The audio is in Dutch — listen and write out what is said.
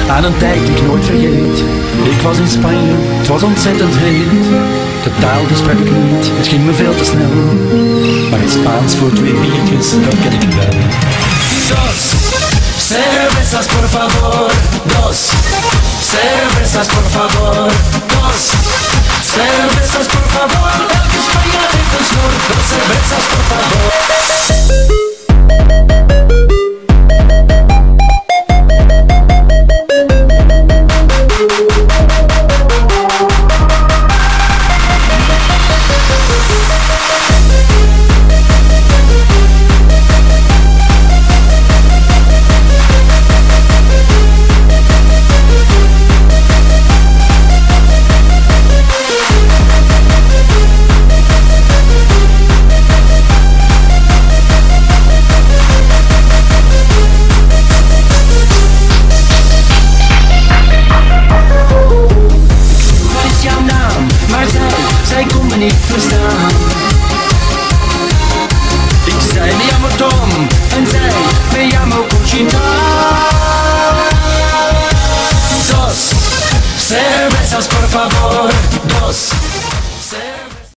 Aan een tijd die ik nooit vergeet. Ik was in Spanje, het was ontzettend heet. De taal die sprak ik niet, het ging me veel te snel. Maar het Spaans voor 2 biertjes, dat ken ik wel. Dos cervezas por favor, dos cervezas por favor, dos cervezas por favor. El que España de sur, dos cervezas por favor.